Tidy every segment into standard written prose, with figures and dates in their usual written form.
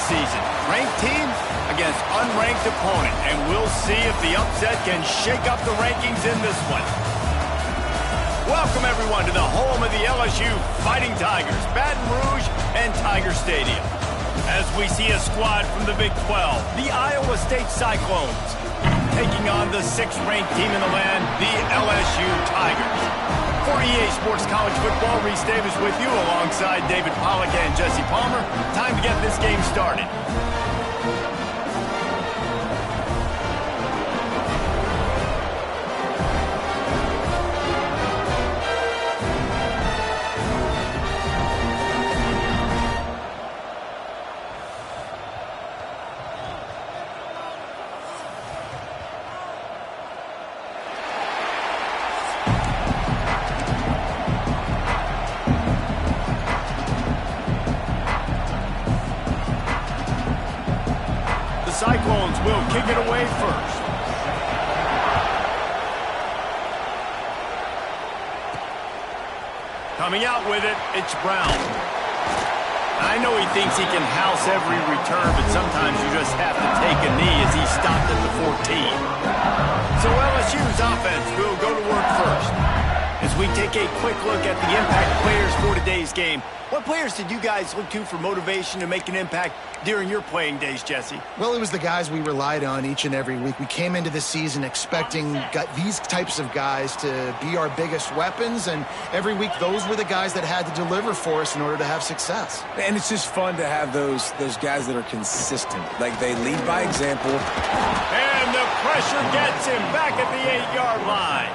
season. Ranked team against unranked opponent, and we'll see if the upset can shake up the rankings in this one. Welcome, everyone, to the home of the LSU Fighting Tigers, Baton Rouge and Tiger Stadium. As we see a squad from the Big 12, the Iowa State Cyclones, taking on the 6th-ranked team in the land, the LSU Tigers. For EA Sports College Football, Reese Davis with you alongside David Pollack and Jesse Palmer. Time to get this game started. Cyclones will kick it away first. Coming out with it, it's Brown. I know he thinks he can house every return, but sometimes you just have to take a knee as he stopped at the 14. So LSU's offense will go to work first. As we take a quick look at the impact players for today's game, what players did you guys look to for motivation to make an impact during your playing days, Jesse? Well, it was the guys we relied on each and every week. We came into the season expecting these types of guys to be our biggest weapons, and every week those were the guys that had to deliver for us in order to have success. And it's just fun to have those guys that are consistent. Like, they lead by example. And the pressure gets him back at the 8-yard line.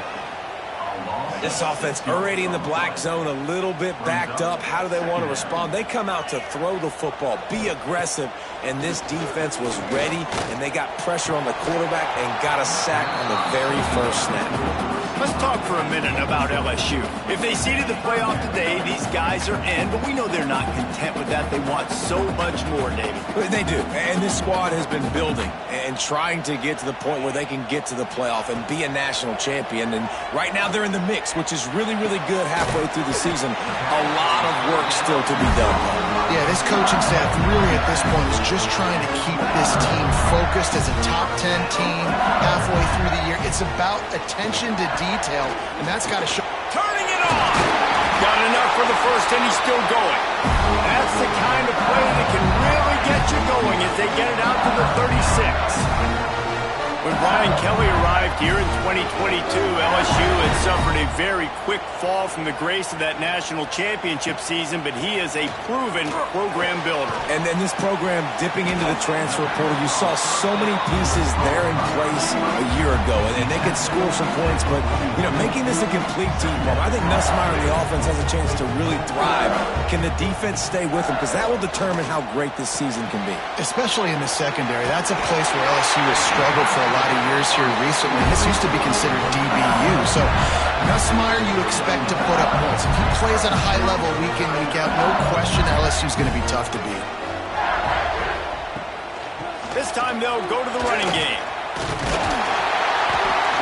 This offense already in the black zone, a little bit backed up. How do they want to respond? They come out to throw the football, be aggressive, and this defense was ready, and they got pressure on the quarterback and got a sack on the very first snap. Let's talk for a minute about LSU. If they seeded the playoff today, these guys are in, but we know they're not content with that. They want so much more, David. They do, and this squad has been building and trying to get to the point where they can get to the playoff and be a national champion, and right now they're in the mix, which is really, really good halfway through the season. A lot of work still to be done. Yeah, this coaching staff really at this point is just trying to keep this team focused as a top 10 team halfway through the year. It's about attention to detail, and that's got to show. Turning it on! Got enough for the first, and he's still going. That's the kind of play that can really get you going as they get it out to the 36. When Brian Kelly arrived here in 2022, LSU had suffered a very quick fall from the grace of that national championship season, but he is a proven program builder. And then this program dipping into the transfer portal, you saw so many pieces there in place a year ago, and they could score some points, but, you know, making this a complete team, I think Nussmeier and the offense has a chance to really thrive. Can the defense stay with them? Because that will determine how great this season can be. Especially in the secondary. That's a place where LSU has struggled for a lot of years here recently. This used to be considered DBU. So Nussmeier, you expect to put up points. If he plays at a high level week in, week out, no question LSU is going to be tough to beat. This time they'll go to the running game.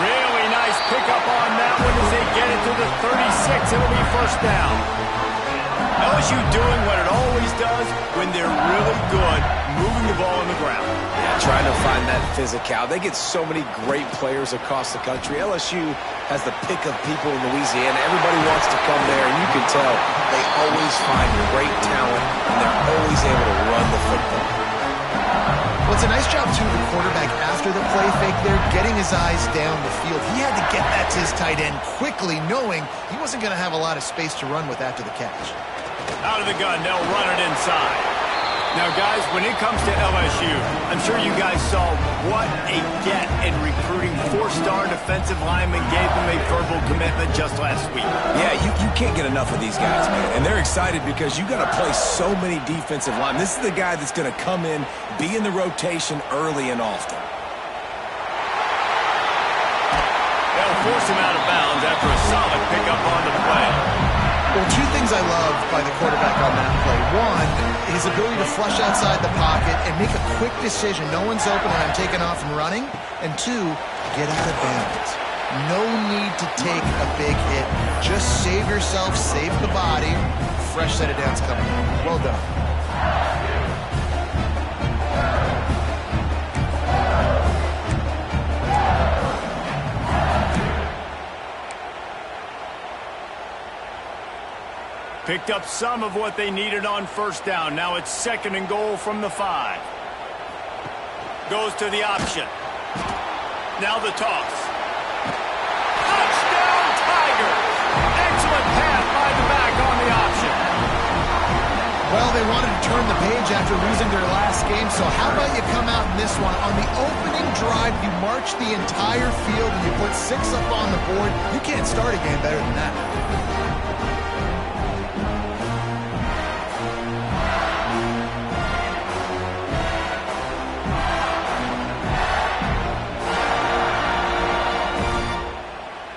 Really nice pickup on that one as they get it to the 36. It'll be first down. LSU doing what it always does when they're really good, moving the ball on the ground. Yeah, trying to find that physical. They get so many great players across the country. LSU has the pick of people in Louisiana. Everybody wants to come there, and you can tell they always find great talent, and they're always able to run the football. Well, it's a nice job, too, the quarterback after the play fake there, getting his eyes down the field. He had to get that to his tight end quickly, knowing he wasn't going to have a lot of space to run with after the catch. Out of the gun, they'll run it inside. Now, guys, when it comes to LSU, I'm sure you guys saw what a get in recruiting. 4-star defensive linemen gave them a verbal commitment just last week. Yeah, you can't get enough of these guys, man. And they're excited because you got to play so many defensive linemen. This is the guy that's going to come in, be in the rotation early and often. They'll force him out of bounds after a solid pickup on the play. Well, two things I love by the quarterback on that play. One, his ability to flush outside the pocket and make a quick decision. No one's open and I'm taking off and running. And two, get out of bounds. No need to take a big hit. Just save yourself, save the body. Fresh set of downs coming. Well done. Picked up some of what they needed on first down. Now it's 2nd and goal from the 5. Goes to the option. Now the toss. Touchdown, Tigers! Excellent pass by the back on the option. Well, they wanted to turn the page after losing their last game, so how about you come out in this one? On the opening drive, you march the entire field and you put 6 up on the board. You can't start a game better than that.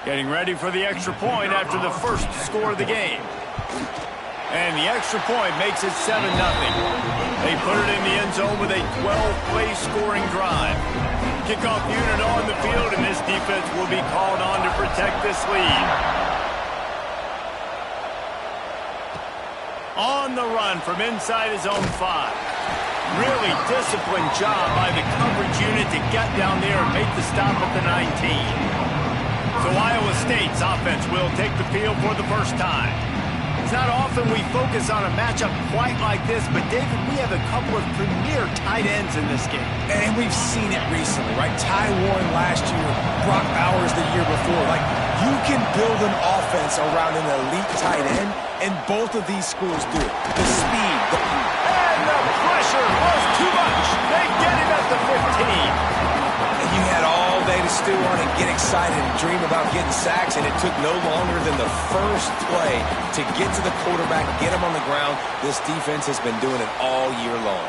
Getting ready for the extra point after the first score of the game. And the extra point makes it 7-0. They put it in the end zone with a 12-play scoring drive. Kickoff unit on the field, and this defense will be called on to protect this lead. On the run from inside his own 5. Really disciplined job by the coverage unit to get down there and make the stop at the 19. So Iowa State's offense will take the field for the first time. It's not often we focus on a matchup quite like this, but David, we have a couple of premier tight ends in this game. And we've seen it recently, right? Ty Warren last year, Brock Bowers the year before. Like, you can build an offense around an elite tight end, and both of these schools do it. The speed. And the pressure was too much. They get him at the 15. And you had all day to stew on and get excited and dream about getting sacks, and it took no longer than the first play to get to the quarterback, get him on the ground. This defense has been doing it all year long.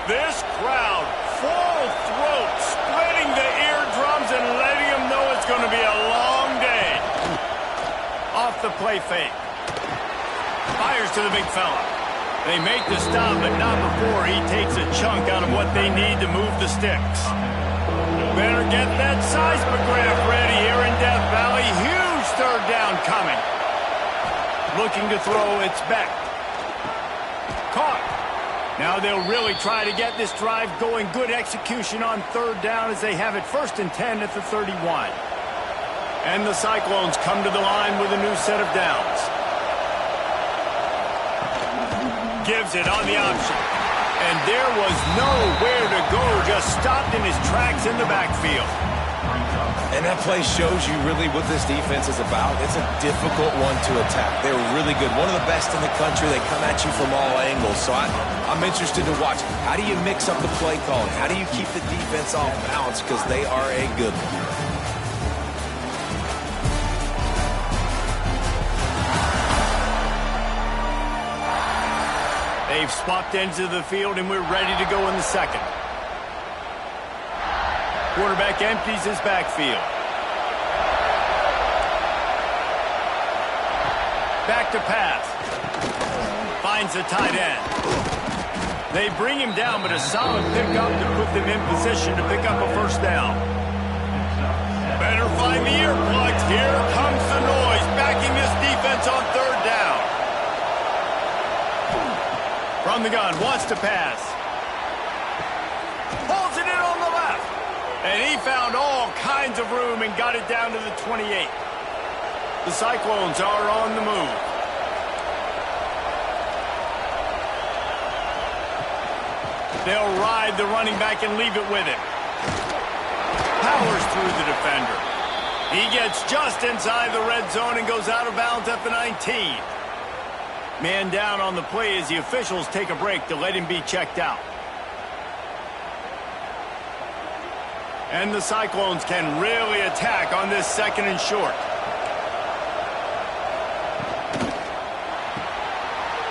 This crowd, full throat, splitting the eardrums and letting them know it's going to be a long day. Off the play fake. Fires to the big fella. They make the stop, but not before he takes a chunk out of what they need to move the sticks. Better get that seismograph ready here in Death Valley. Huge 3rd down coming. Looking to throw, it's Beck. Caught. Now they'll really try to get this drive going. Good execution on 3rd down as they have it 1st and 10 at the 31. And the Cyclones come to the line with a new set of downs. Gives it on the option. And there was nowhere to go. Just stopped in his tracks in the backfield. And that play shows you really what this defense is about. It's a difficult one to attack. They're really good. One of the best in the country. They come at you from all angles. So I'm interested to watch. How do you mix up the play calling? How do you keep the defense off balance? Because they are a good one. They've swapped ends of the field, and we're ready to go in the 2nd. Quarterback empties his backfield. Back to pass. Finds a tight end. They bring him down, but a solid pickup to put them in position to pick up a 1st down. Better find the earplugs. Here comes the noise, backing this defense on 3rd down. From the gun, wants to pass. Pulls it in on the left. And he found all kinds of room and got it down to the 28. The Cyclones are on the move. They'll ride the running back and leave it with him. Powers through the defender. He gets just inside the red zone and goes out of bounds at the 19. Man down on the play as the officials take a break to let him be checked out. And the Cyclones can really attack on this 2nd and short.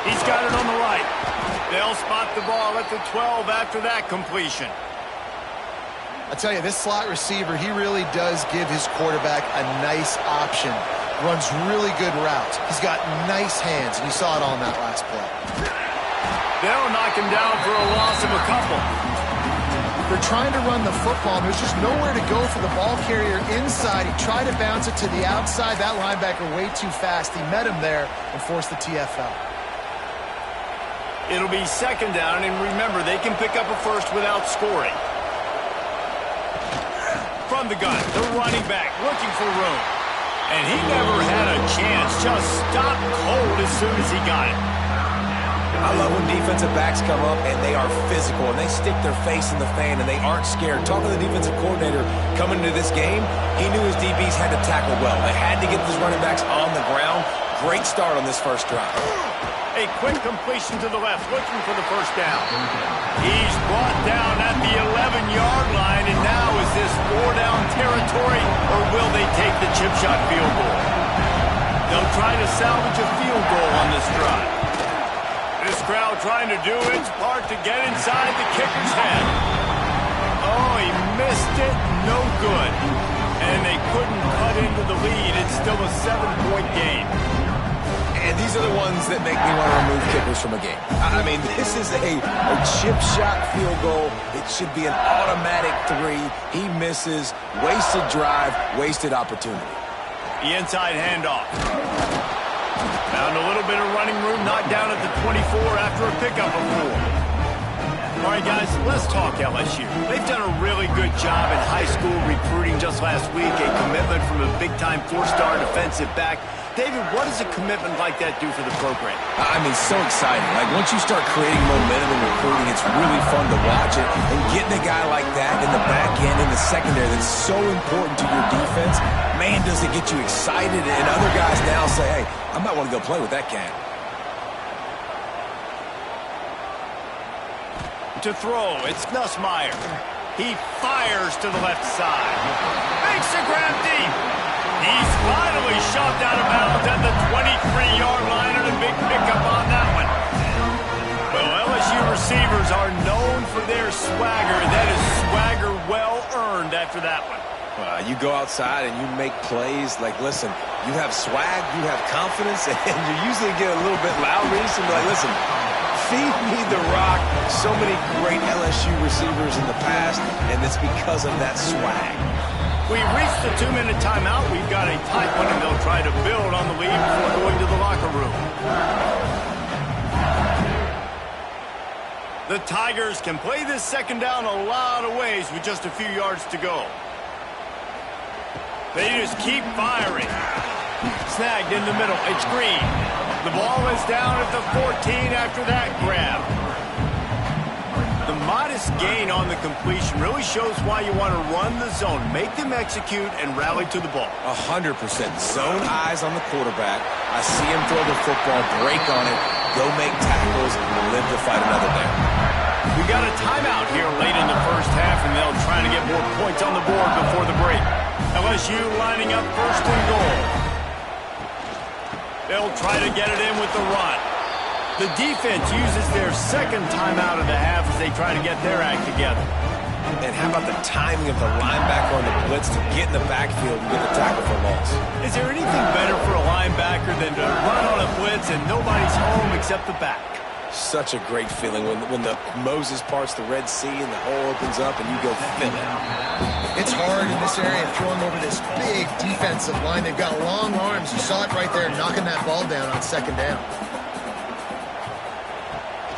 He's got it on the right. They'll spot the ball at the 12 after that completion. I tell you, this slot receiver, he really does give his quarterback a nice option. Runs really good routes. He's got nice hands, and you saw it on that last play. They'll knock him down for a loss of a couple. They're trying to run the football, and there's just nowhere to go for the ball carrier inside. He tried to bounce it to the outside. That linebacker way too fast. He met him there and forced the TFL. It'll be second down, and remember, they can pick up a first without scoring. From the gun, the running back looking for room. And he never had a chance. Just stopped cold as soon as he got it. I love when defensive backs come up and they are physical and they stick their face in the fan and they aren't scared. Talking to the defensive coordinator coming into this game, he knew his DBs had to tackle well. They had to get these running backs on the ground. Great start on this first drive. A quick completion to the left, looking for the first down. He's brought down at the 11-yard line, and now is this 4-down territory, or will they take the chip shot field goal? They'll try to salvage a field goal on this drive. This crowd trying to do its part to get inside the kicker's head. Oh, he missed it. No good. And they couldn't cut into the lead. It's still a 7-point game. And these are the ones that make me want to remove kickers from a game. I mean, this is a chip shot field goal. It should be an automatic 3. He misses. Wasted drive, wasted opportunity. The inside handoff. Found a little bit of running room, knocked down at the 24 after a pickup of 4. All right, guys, let's talk LSU. They've done a really good job in high school recruiting just last week, a commitment from a big-time 4-star defensive back. David, what does a commitment like that do for the program? I mean, so exciting. Like, once you start creating momentum in recruiting, it's really fun to watch it. And getting a guy like that in the back end, in the secondary, that's so important to your defense, man, does it get you excited. And other guys now say, hey, I might want to go play with that cat. To throw, it's Nussmeier. He fires to the left side. Makes a grab deep. He's finally shoved out of bounds at the 23-yard line, and a big pickup on that one. Well, LSU receivers are known for their swagger. That is swagger well earned after that one. You go outside and you make plays. Like, listen, you have swag, you have confidence, and you usually get a little bit loud recently. Like, listen, feed me the rock. So many great LSU receivers in the past, and it's because of that swag. We reached the 2-minute timeout. We've got a tight one, and they'll try to build on the lead before going to the locker room. The Tigers can play this second down a lot of ways with just a few yards to go. They just keep firing. Snagged in the middle. It's Green. The ball is down at the 14 after that grab. The modest gain on the completion really shows why you want to run the zone. Make them execute and rally to the ball. 100%. Zone eyes on the quarterback. I see him throw the football, break on it, go make tackles, and live to fight another down. We got a timeout here late in the first half, and they'll try to get more points on the board before the break. LSU lining up first and goal. They'll try to get it in with the run. The defense uses their second timeout of the half as they try to get their act together. And how about the timing of the linebacker on the blitz to get in the backfield and get the tackle for loss? Is there anything better for a linebacker than to run on a blitz and nobody's home except the back? Such a great feeling when the Moses parts the Red Sea and the hole opens up and you go fill it. It's hard in this area throwing over this big defensive line. They've got long arms. You saw it right there, knocking that ball down on second down.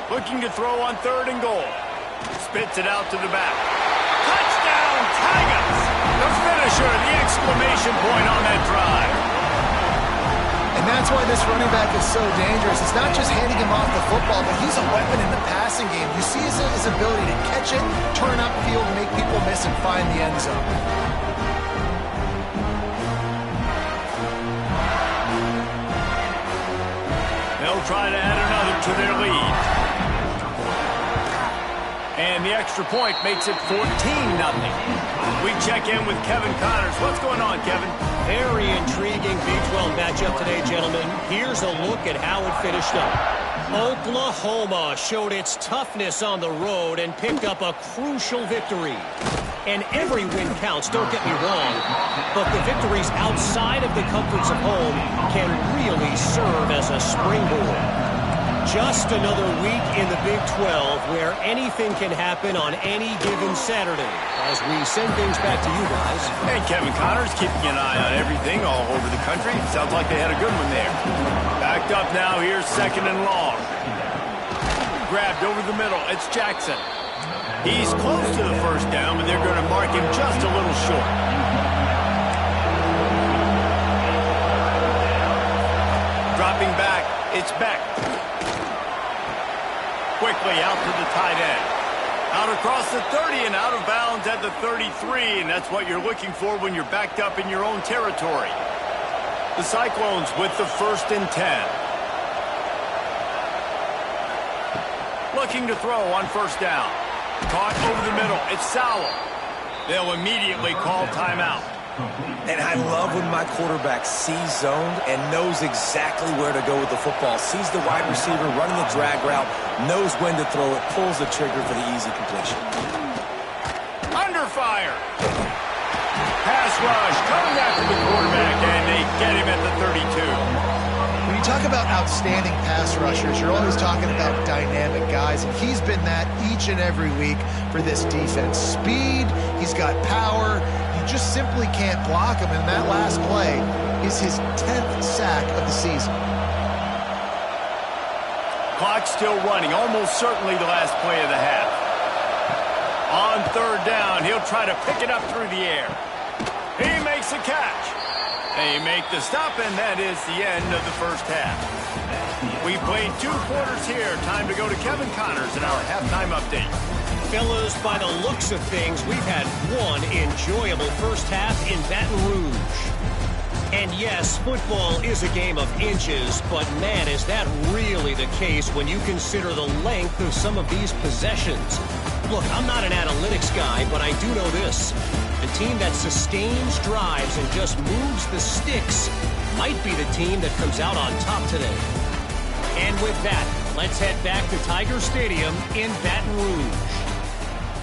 Looking to throw on third and goal. Spits it out to the back. Touchdown, Tigers! The finisher, the exclamation point on that drive. And that's why this running back is so dangerous. It's not just handing him off the football, but he's a weapon in the passing game. You see his ability to catch it, turn upfield, make people miss, and find the end zone. They'll try to add another to their lead. And the extra point makes it 14-0. We check in with Kevin Connors. What's going on, Kevin? Very intriguing B-12 matchup today, gentlemen. Here's a look at how it finished up. Oklahoma showed its toughness on the road and picked up a crucial victory. And every win counts, don't get me wrong, but the victories outside of the comforts of home can really serve as a springboard. Just another week in the Big 12 where anything can happen on any given Saturday. As we send things back to you guys. And Kevin Connors keeping an eye on everything all over the country. Sounds like they had a good one there. Backed up now, here's 2nd and long. Grabbed over the middle, it's Jackson. He's close to the first down, but they're going to mark him just a little short. Dropping back, it's Beck. Quickly out to the tight end. Out across the 30 and out of bounds at the 33, and that's what you're looking for when you're backed up in your own territory. The Cyclones with the 1st and 10. Looking to throw on 1st down. Caught over the middle. It's Sowell. They'll immediately call timeout. And I love when my quarterback sees zoned and knows exactly where to go with the football. Sees the wide receiver running the drag route, knows when to throw it, pulls the trigger for the easy completion. Under fire. Pass rush coming after the quarterback, and they get him at the 32. When you talk about outstanding pass rushers, you're always talking about dynamic guys, and he's been that each and every week for this defense. Speed, he's got power. You just simply can't block him, and that last play is his 10th sack of the season. Clock still running, almost certainly the last play of the half. On 3rd down, he'll try to pick it up through the air. He makes a catch. They make the stop, and that is the end of the first half. We played 2 quarters here. Time to go to Kevin Connors in our halftime update. Fellas, by the looks of things, we've had one enjoyable first half in Baton Rouge. And yes, football is a game of inches, but man, is that really the case when you consider the length of some of these possessions. Look, I'm not an analytics guy, but I do know this. The team that sustains drives and just moves the sticks might be the team that comes out on top today. And with that, let's head back to Tiger Stadium in Baton Rouge.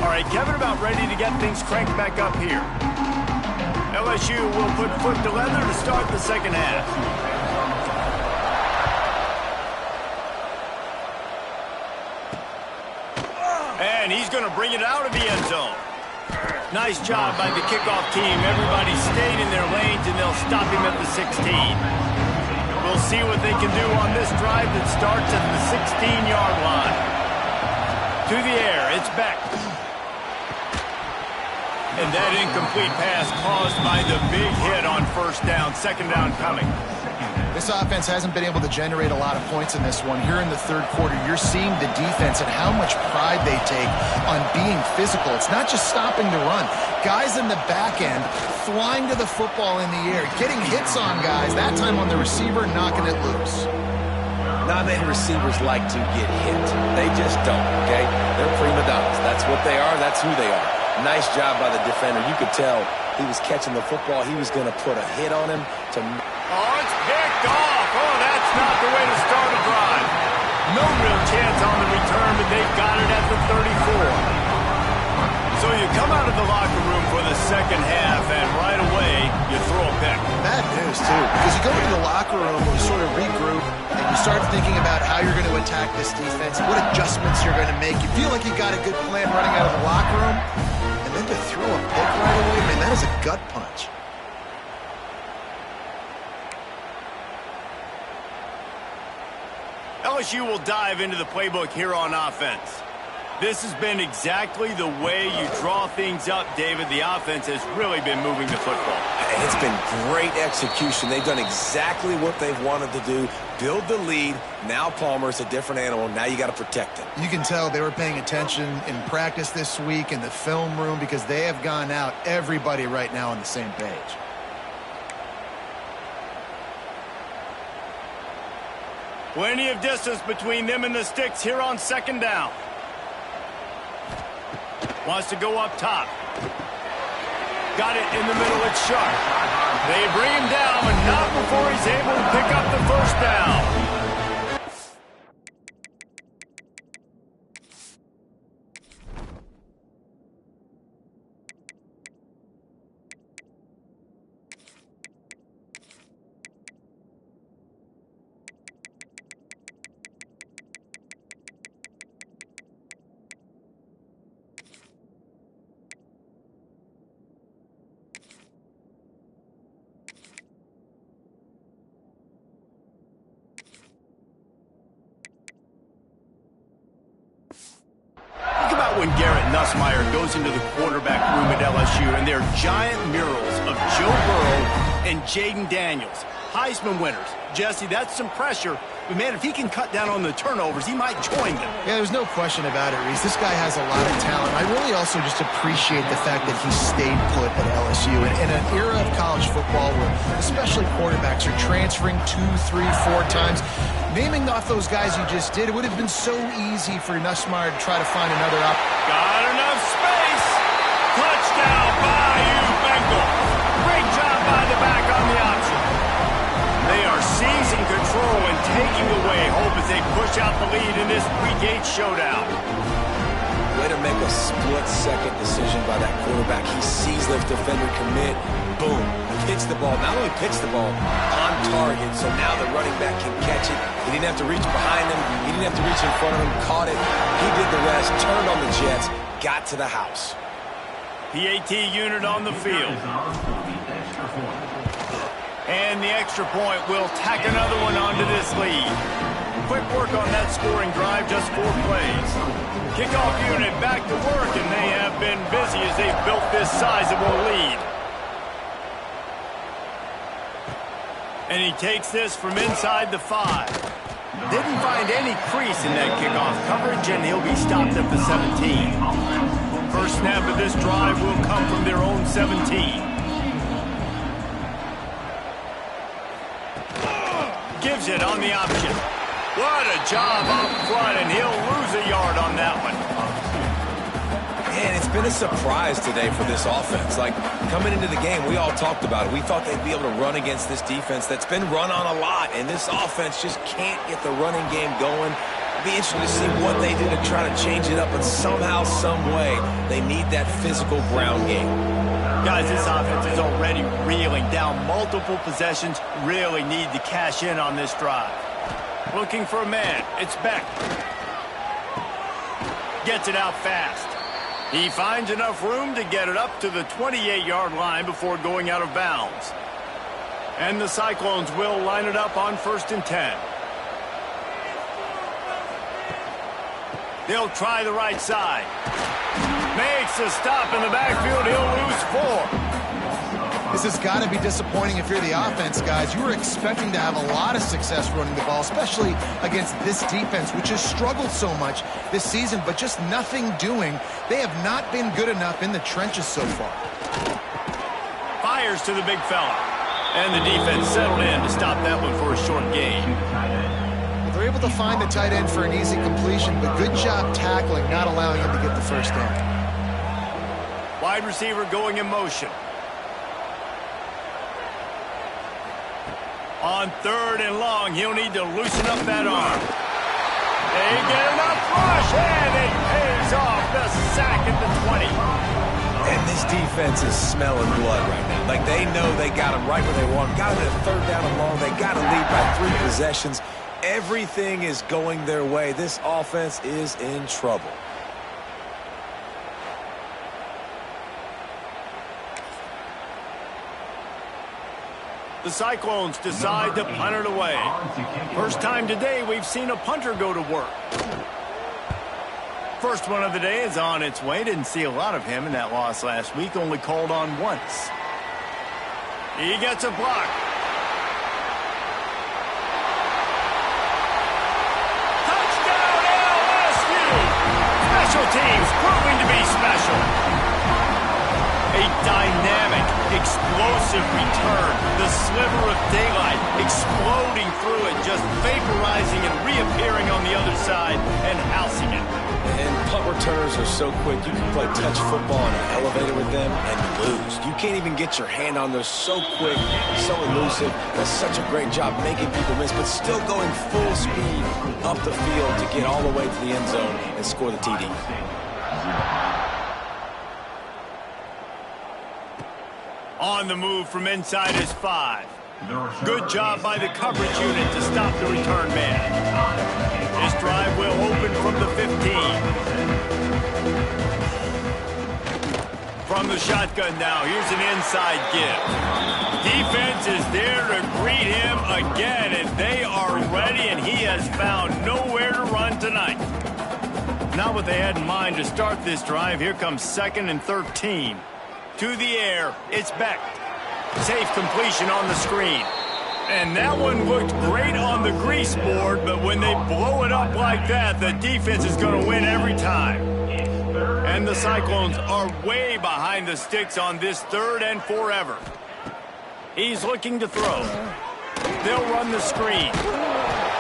All right, Kevin, about ready to get things cranked back up here. LSU will put foot to leather to start the second half. And he's going to bring it out of the end zone. Nice job by the kickoff team. Everybody stayed in their lanes, and they'll stop him at the 16. We'll see what they can do on this drive that starts at the 16-yard line. To the air, it's Beck. And that incomplete pass caused by the big hit on 1st down. 2nd down coming. This offense hasn't been able to generate a lot of points in this one. Here in the 3rd quarter, you're seeing the defense and how much pride they take on being physical. It's not just stopping the run. Guys in the back end flying to the football in the air, getting hits on guys, that time on the receiver, knocking it loose. Not many receivers like to get hit. They just don't, okay? They're prima donnas. That's what they are. That's who they are. Nice job by the defender. You could tell he was catching the football. He was going to put a hit on him to... Oh, it's picked off. Oh, that's not the way to start a drive. No real chance on the return, but they've got it at the 34. So you come out of the locker room for the second half, and right away, you throw a pick. Bad news, too, because you go into the locker room, you sort of regroup, and you start thinking about how you're going to attack this defense, what adjustments you're going to make. You feel like you got a good plan running out of the locker room, and then to throw a pick right away, man, that is a gut punch. LSU will dive into the playbook here on offense. This has been exactly the way you draw things up, David. The offense has really been moving the football. And it's been great execution. They've done exactly what they've wanted to do. Build the lead. Now Palmer's a different animal. Now you got to protect him. You can tell they were paying attention in practice this week in the film room because they have gone out, everybody right now on the same page. Plenty of distance between them and the sticks here on 2nd down. Wants to go up top. Got it in the middle. It's Sharp. They bring him down, but not before he's able to pick up the 1st down. about when Garrett Nussmeier goes into the quarterback room at LSU and there are giant murals of Joe Burrow and Jaden Daniels, Heisman winners? Jesse, that's some pressure. But, man, if he can cut down on the turnovers, he might join them. Yeah, there's no question about it, Reese. This guy has a lot of talent. I really also just appreciate the fact that he stayed put at LSU. In an era of college football where especially quarterbacks are transferring 2, 3, 4 times, naming off those guys you just did, it would have been so easy for Nussmeier to try to find another Got enough space. Touchdown, Bayou Bengals. Great job by the back on the option. They are seizing control and taking away hope as they push out the lead in this Week 8 showdown. Way to make a split-second decision by that quarterback. He sees the defender commit. Boom. Hits the ball. Not only picks the ball, on target. So now the running back can catch it. He didn't have to reach behind him. He didn't have to reach in front of him. Caught it. He did the rest. Turned on the Jets. Got to the house. PAT unit on the field. And the extra point will tack another one onto this lead. Quick work on that scoring drive, just 4 plays. Kickoff unit back to work, and they have been busy as they've built this sizable lead. And he takes this from inside the 5. Didn't find any crease in that kickoff coverage, and he'll be stopped at the 17. First snap of this drive will come from their own 17. Gives it on the option. What a job up front, and he'll lose a yard on that one. Man, it's been a surprise today for this offense. Like, coming into the game, we all talked about it. We thought they'd be able to run against this defense that's been run on a lot, and this offense just can't get the running game going. It'll be interesting to see what they do to try to change it up, but somehow, some way, they need that physical ground game. Guys, this offense is already reeling down multiple possessions. Really need to cash in on this drive. Looking for a man. It's Beck. Gets it out fast. He finds enough room to get it up to the 28-yard line before going out of bounds. And the Cyclones will line it up on 1st and 10. They'll try the right side. Makes a stop in the backfield. He'll lose 4. This has got to be disappointing if you're the offense, guys. You were expecting to have a lot of success running the ball, especially against this defense, which has struggled so much this season, but just nothing doing. They have not been good enough in the trenches so far. Fires to the big fella. And the defense settled in to stop that one for a short gain. They're able to find the tight end for an easy completion, but good job tackling, not allowing him to get the first down. Wide receiver going in motion. On 3rd and long, he'll need to loosen up that arm. They get enough rush, and it pays off the sack at the 20. And this defense is smelling blood right now. Like, they know they got him right where they want him. Got him at 3rd down and long. They got to lead by 3 possessions. Everything is going their way. This offense is in trouble. The Cyclones decide to punt it away. First time today we've seen a punter go to work. First one of the day is on its way. Didn't see a lot of him in that loss last week. Only called on once. He gets a block. Touchdown LSU! Special teams proving to be special. A dynamic, explosive return. The sliver of daylight exploding through it, just vaporizing and reappearing on the other side and housing it. And punt returners are so quick. You can play touch football on an elevator with them and lose. You can't even get your hand on them. So quick, so elusive. Does such a great job making people miss, but still going full speed up the field to get all the way to the end zone and score the TD. On the move from inside his 5. Good job by the coverage unit to stop the return man. This drive will open from the 15. From the shotgun now, here's an inside give. Defense is there to greet him again, and they are ready, and he has found nowhere to run tonight. Not what they had in mind to start this drive. Here comes 2nd and 13. To the air. It's Beck. Safe completion on the screen. And that one looked great on the grease board, but when they blow it up like that, the defense is going to win every time. And the Cyclones are way behind the sticks on this 3rd and forever. He's looking to throw. They'll run the screen.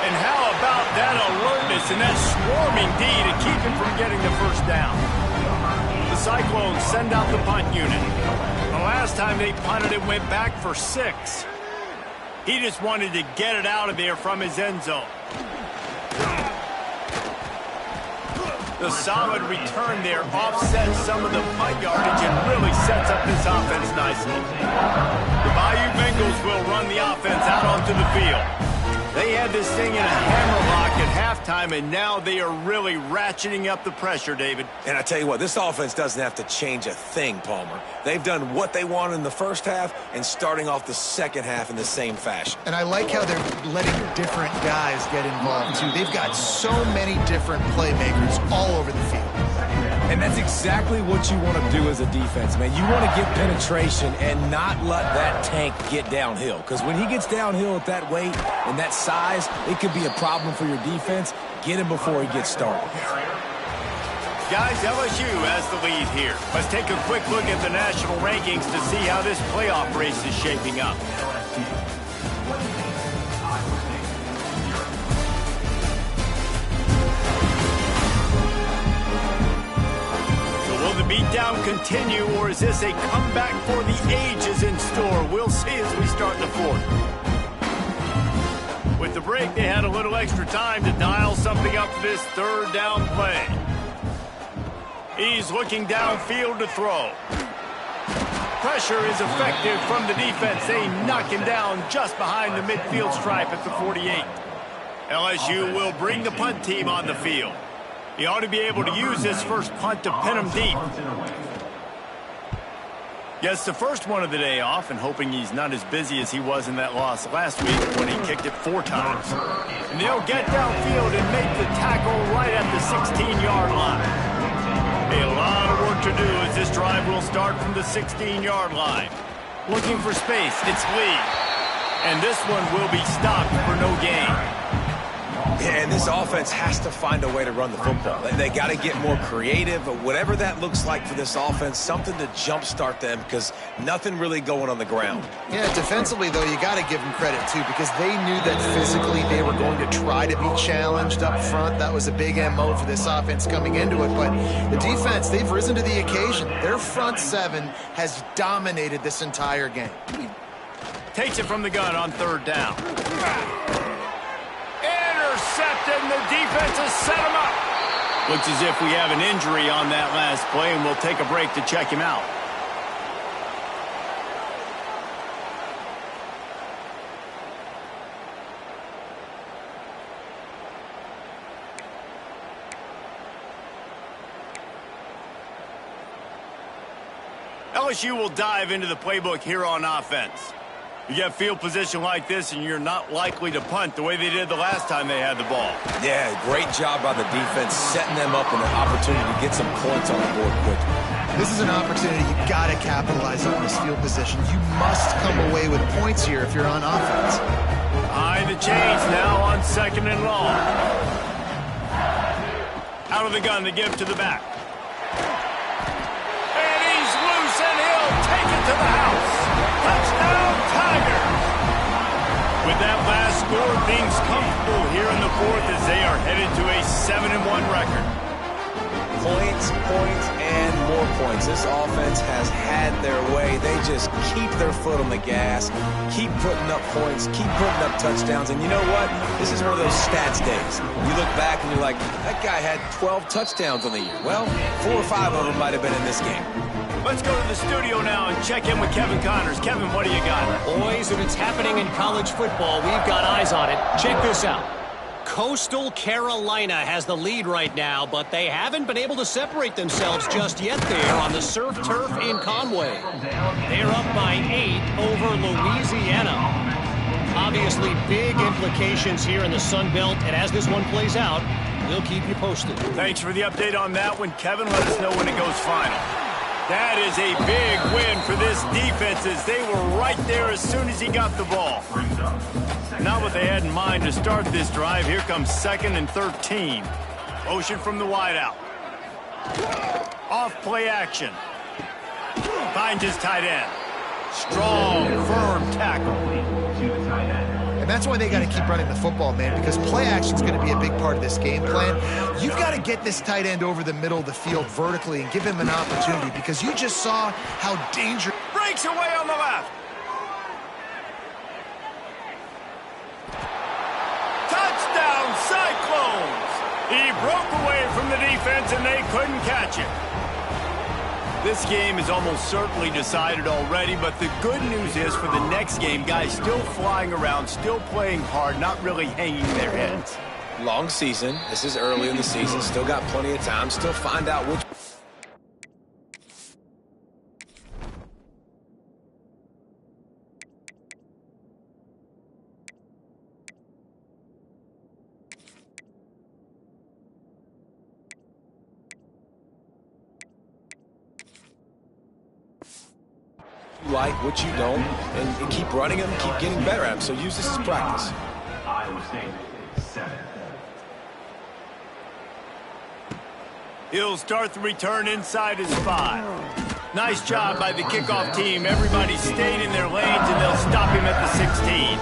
And how about that alertness and that swarming D to keep him from getting the first down? The Cyclones send out the punt unit. The last time they punted, it went back for 6. He just wanted to get it out of there from his end zone. The solid return there offsets some of the punt yardage and really sets up this offense nicely. The Bayou Bengals will run the offense out onto the field. They had this thing in a hammerlock at halftime, and now they are really ratcheting up the pressure, David. And I tell you what, this offense doesn't have to change a thing, Palmer. They've done what they wanted in the first half and starting off the second half in the same fashion. And I like how they're letting different guys get involved, too. They've got so many different playmakers all over the field. And that's exactly what you want to do as a defense, man. You want to get penetration and not let that tank get downhill. Because when he gets downhill at that weight and that size, it could be a problem for your defense. Get him before he gets started. Guys, LSU has the lead here. Let's take a quick look at the national rankings to see how this playoff race is shaping up. Will the beatdown continue, or is this a comeback for the ages in store? We'll see as we start the 4th. With the break, they had a little extra time to dial something up for this 3rd down play. He's looking downfield to throw. Pressure is effective from the defense. They knock him down just behind the midfield stripe at the 48. LSU will bring the punt team on the field. He ought to be able to use this first punt to pin him deep. Gets the first one of the day off, and hoping he's not as busy as he was in that loss last week when he kicked it 4 times. And they'll get downfield and make the tackle right at the 16-yard line. A lot of work to do as this drive will start from the 16-yard line. Looking for space, it's Lee. And this one will be stopped for no gain. Yeah, and this offense has to find a way to run the football. They got to get more creative, but whatever that looks like for this offense, something to jumpstart them because nothing really going on the ground. Yeah, defensively, though, you got to give them credit, too, because they knew that physically they were going to try to be challenged up front. That was a big MO for this offense coming into it, but the defense, they've risen to the occasion. Their front 7 has dominated this entire game. Takes it from the gun on 3rd down. Intercepted, and the defense has set him up. Looks as if we have an injury on that last play, and we'll take a break to check him out. LSU will dive into the playbook here on offense. You get field position like this, and you're not likely to punt the way they did the last time they had the ball. Yeah, great job by the defense, setting them up in an opportunity to get some points on the board quickly. This is an opportunity you've got to capitalize on this field position. You must come away with points here if you're on offense. Behind the chains now on 2nd and long. Out of the gun, they give to the back. And he's loose, and he'll take it to the house. Touchdown, Tigers! With that last score, things comfortable here in the 4th as they are headed to a 7-1 record. Points, points, and more points. This offense has had their way. They just keep their foot on the gas, keep putting up points, keep putting up touchdowns. And you know what? This is one of those stats days. You look back and you're like, that guy had 12 touchdowns on the year. Well, 4 or 5 of them might have been in this game. Let's go to the studio now and check in with Kevin Connors. Kevin, what do you got? Boys, if it's happening in college football, we've got eyes on it. Check this out. Coastal Carolina has the lead right now, but they haven't been able to separate themselves just yet there on the surf turf in Conway. They're up by 8 over Louisiana. Obviously, big implications here in the Sun Belt, and as this one plays out, We'll keep you posted. Thanks for the update on that one, Kevin. Let us know when it goes final. That is a big win for this defense as they were right there as soon as he got the ball. Not what they had in mind to start this drive. Here comes 2nd and 13. Motion from the wideout. Off play action. Finds his tight end. Strong, firm tackle. And that's why they got to keep running the football, man, because play action is going to be a big part of this game plan. You've got to get this tight end over the middle of the field vertically and give him an opportunity, because you just saw how dangerous. Breaks away on the left. Touchdown, Cyclones! He broke away from the defense and they couldn't catch it. This game is almost certainly decided already, but the good news is for the next game, guys still flying around, still playing hard, not really hanging their heads. Long season. This is early in the season. Still got plenty of time. Still find out which... like, what you don't, and keep running them, keep getting better at them. So use this as practice. Iowa State, 7. He'll start the return inside his 5. Nice job by the kickoff team. Everybody stayed in their lanes, and they'll stop him at the 16.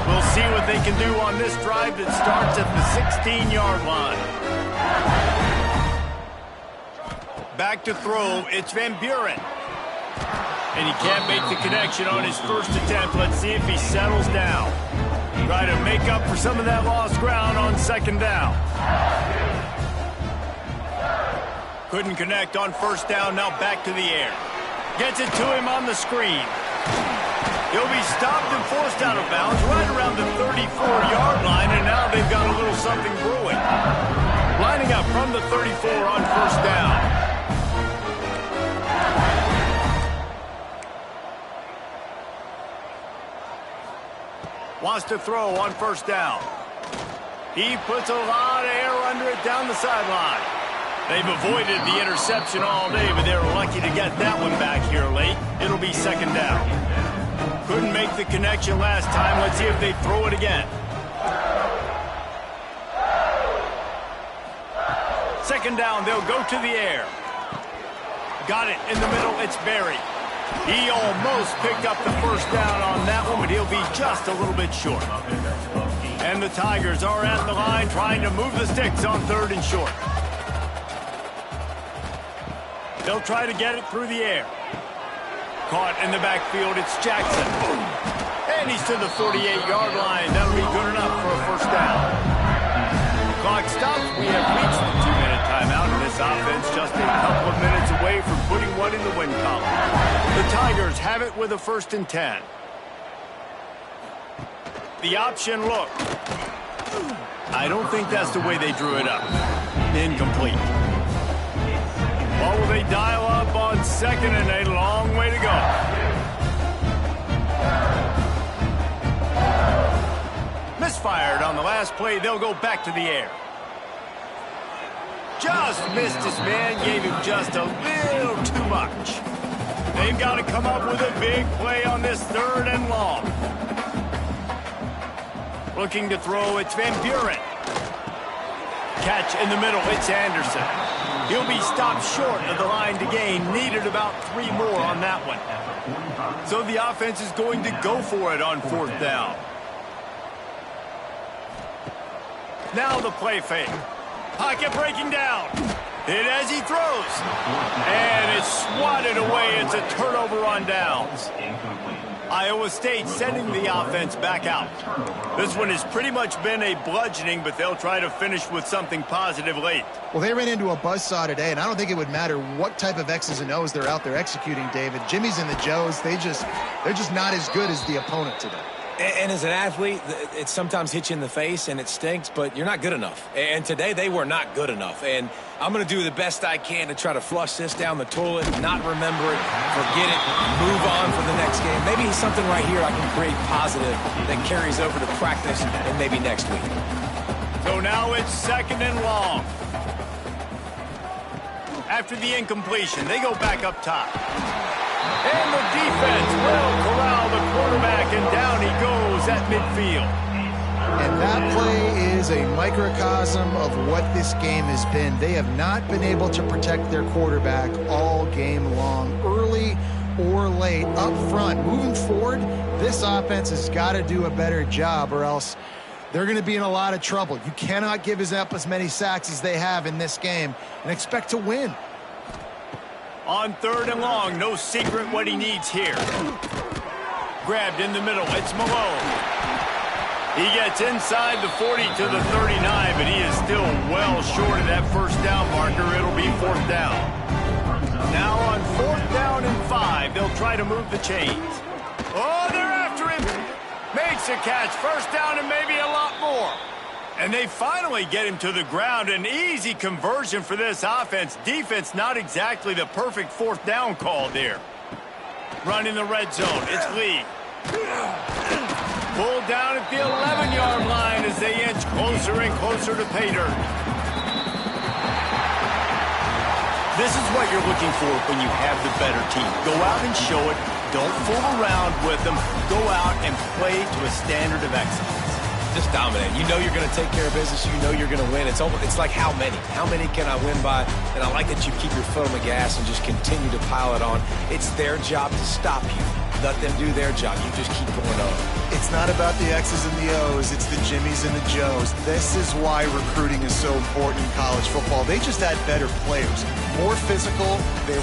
We'll see what they can do on this drive that starts at the 16-yard line. Back to throw. It's Van Buren. And he can't make the connection on his first attempt. Let's see if he settles down. Try to make up for some of that lost ground on 2nd down. Couldn't connect on 1st down. Now back to the air. Gets it to him on the screen. He'll be stopped and forced out of bounds right around the 34-yard line, and now they've got a little something brewing. Lining up from the 34 on 1st down. Wants to throw on 1st down. He puts a lot of air under it down the sideline. They've avoided the interception all day, but they're lucky to get that one back here late. It'll be 2nd down. Couldn't make the connection last time. Let's see if they throw it again. 2nd down, they'll go to the air. Got it in the middle, it's Berry. He almost picked up the 1st down on that one, but he'll be just a little bit short. And the Tigers are at the line trying to move the sticks on 3rd and short. They'll try to get it through the air. Caught in the backfield, it's Jackson. And he's to the 48-yard line. That'll be good enough for a 1st down. Clock stops. We have reached the 2-minute timeout, and this offense just a couple of minutes away from putting one in the win column. The Tigers have it with a 1st and 10. The option look. I don't think that's the way they drew it up. Incomplete. Or will they dial up on 2nd and a long way to go? Misfired on the last play. They'll go back to the air. Just missed his man. Gave him just a little too much. They've got to come up with a big play on this 3rd and long. Looking to throw, it's Van Buren. Catch in the middle, it's Anderson. He'll be stopped short of the line to gain. Needed about 3 more on that one. So the offense is going to go for it on 4th down. Now the play fake. Pocket breaking down. Hit as he throws. And it's swatted away. It's a turnover on downs. Iowa State sending the offense back out. This one has pretty much been a bludgeoning, but they'll try to finish with something positive late. Well, they ran into a buzzsaw today, and I don't think it would matter what type of X's and O's they're out there executing, David. Jimmy's and the Joes, they're just not as good as the opponent today. And as an athlete, it sometimes hits you in the face and it stinks, but you're not good enough. And today they were not good enough. And I'm going to do the best I can to try to flush this down the toilet, not remember it, forget it, move on for the next game. Maybe something right here I can create positive that carries over to practice and maybe next week. So now it's 2nd and long. After the incompletion, they go back up top. And the defense will corral the quarterback, and down he goes at midfield. And that play is a microcosm of what this game has been. They have not been able to protect their quarterback all game long, early or late, up front. Moving forward, this offense has got to do a better job, or else they're going to be in a lot of trouble. You cannot give up as many sacks as they have in this game and expect to win. On 3rd and long, no secret what he needs here. Grabbed in the middle, it's Malone. He gets inside the 40 to the 39, but he is still well short of that first down marker. It'll be 4th down. Now on 4th down and 5, they'll try to move the chains. Oh, they're after him. Makes a catch, 1st down and maybe a lot more. And they finally get him to the ground. An easy conversion for this offense. Defense, not exactly the perfect 4th down call there. Running the red zone, it's Lee. Pulled down at the 11-yard line as they inch closer and closer to pay dirt. This is what you're looking for when you have the better team. Go out and show it. Don't fool around with them. Go out and play to a standard of excellence. Just dominate. You know you're going to take care of business. You know you're going to win. It's like how many? How many can I win by? And I like that you keep your foot on the gas and just continue to pile it on. It's their job to stop you. Let them do their job. You just keep going on. It's not about the X's and the O's. It's the Jimmies and the Joes. This is why recruiting is so important in college football. They just had better players, more physical. They were